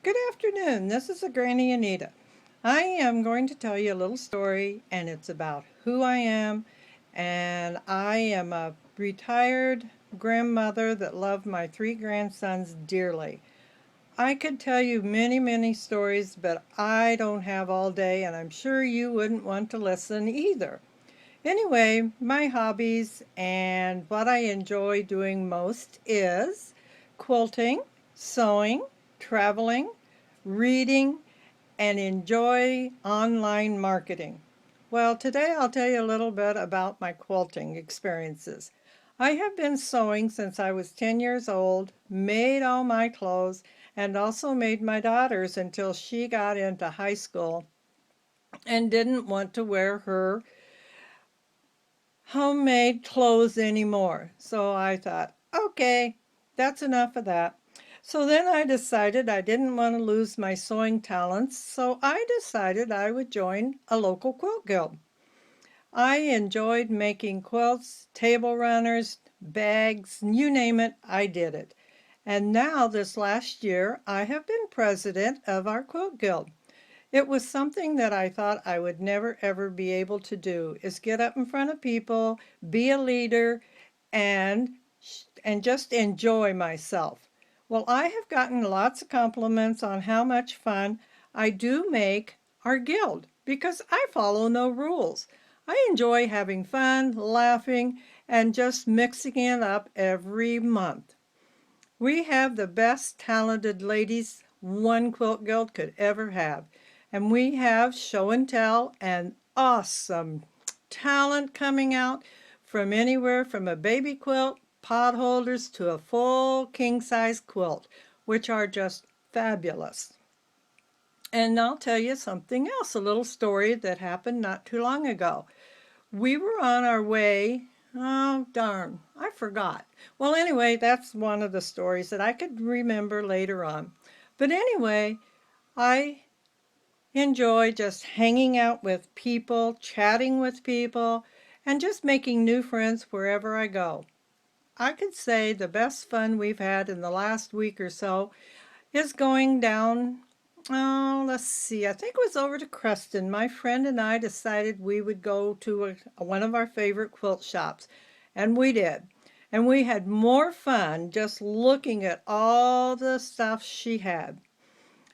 Good afternoon. This is a Granny Anita. I am going to tell you a little story, and it's about who I am. And I am a retired grandmother that loved my three grandsons dearly. I could tell you many, many stories, but I don't have all day, and I'm sure you wouldn't want to listen either. Anyway, my hobbies and what I enjoy doing most is quilting, sewing, traveling, reading, and enjoy online marketing. Well, today I'll tell you a little bit about my quilting experiences. I have been sewing since I was 10 years old, made all my clothes, and also made my daughter's until she got into high school and didn't want to wear her homemade clothes anymore. So I thought, okay, that's enough of that. So then I decided I didn't want to lose my sewing talents, so I decided I would join a local quilt guild. I enjoyed making quilts, table runners, bags, you name it, I did it. And now this last year, I have been president of our quilt guild. It was something that I thought I would never ever be able to do, is get up in front of people, be a leader, and and just enjoy myself. Well, I have gotten lots of compliments on how much fun I do make our guild because I follow no rules. I enjoy having fun, laughing, and just mixing it up every month. We have the best talented ladies one quilt guild could ever have. And we have show and tell and awesome talent coming out from anywhere from a baby quilt, pot holders, to a full king-size quilt, which are just fabulous. And I'll tell you something else, a little story that happened not too long ago. We were on our way. Oh, darn, I forgot. Well, anyway, that's one of the stories that I could remember later on. But anyway, I enjoy just hanging out with people, chatting with people, and just making new friends wherever I go. I could say the best fun we've had in the last week or so is going down. Oh, let's see. I think it was over to Creston. My friend and I decided we would go to one of our favorite quilt shops, and we did. And we had more fun just looking at all the stuff she had.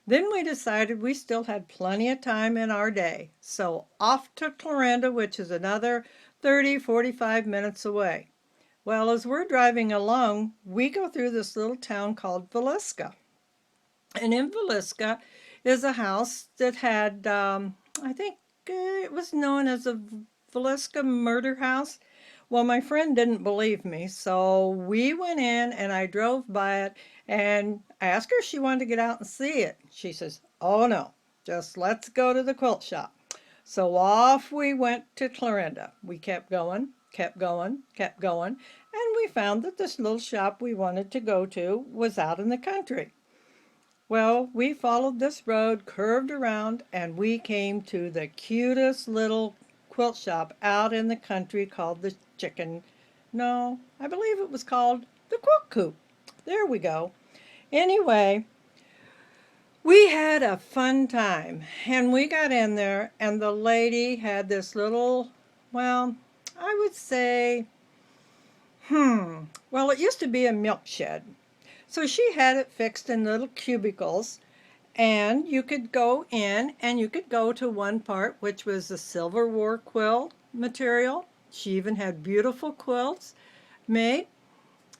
Then we decided we still had plenty of time in our day, so off to Clarinda, which is another 30-45 minutes away. Well, as we're driving along, we go through this little town called Villisca. And in Villisca is a house that had, I think it was known as a Villisca murder house. Well, my friend didn't believe me, so we went in and I drove by it and asked her if she wanted to get out and see it. She says, oh no, just let's go to the quilt shop. So off we went to Clarinda. We kept going, kept going, kept going, and we found that this little shop we wanted to go to was out in the country. Well, we followed this road, curved around, and we came to the cutest little quilt shop out in the country called the Chicken. No, I believe it was called the Quilt Coop. There we go. Anyway, we had a fun time, and we got in there, and the lady had this little, well, I would say, well, it used to be a milk shed. So she had it fixed in little cubicles, and you could go in and you could go to one part, which was the silver war quilt material. She even had beautiful quilts made.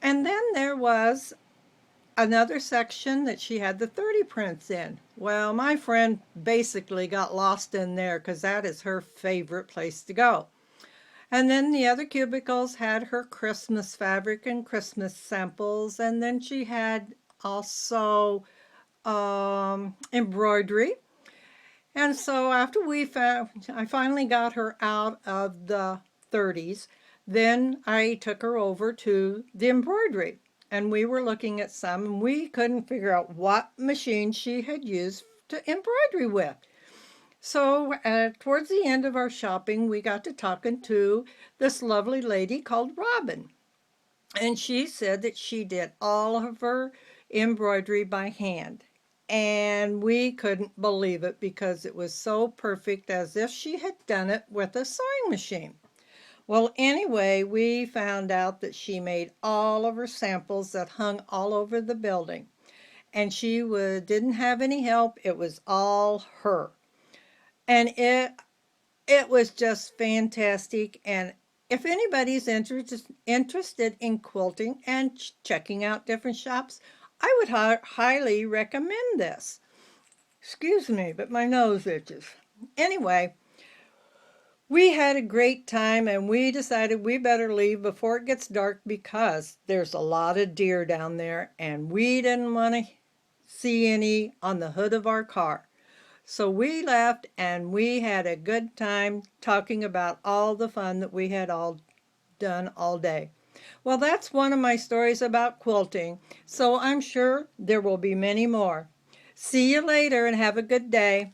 And then there was another section that she had the 30 prints in. Well, my friend basically got lost in there because that is her favorite place to go. And then the other cubicles had her Christmas fabric and Christmas samples. And then she had also embroidery. And so after I finally got her out of the 30s, then I took her over to the embroidery. And we were looking at some, and we couldn't figure out what machine she had used to embroidery with. So towards the end of our shopping, we got to talking to this lovely lady called Robin. And she said that she did all of her embroidery by hand. and we couldn't believe it because it was so perfect, as if she had done it with a sewing machine. Well, anyway, we found out that she made all of her samples that hung all over the building, and didn't have any help. It was all her. And it was just fantastic. And if anybody's interested in quilting and checking out different shops, I would highly recommend this. Excuse me, but my nose itches. Anyway, we had a great time and we decided we better leave before it gets dark because there's a lot of deer down there and we didn't want to see any on the hood of our car. So we left and we had a good time talking about all the fun that we had all done all day. Well, that's one of my stories about quilting, so I'm sure there will be many more. See you later and have a good day.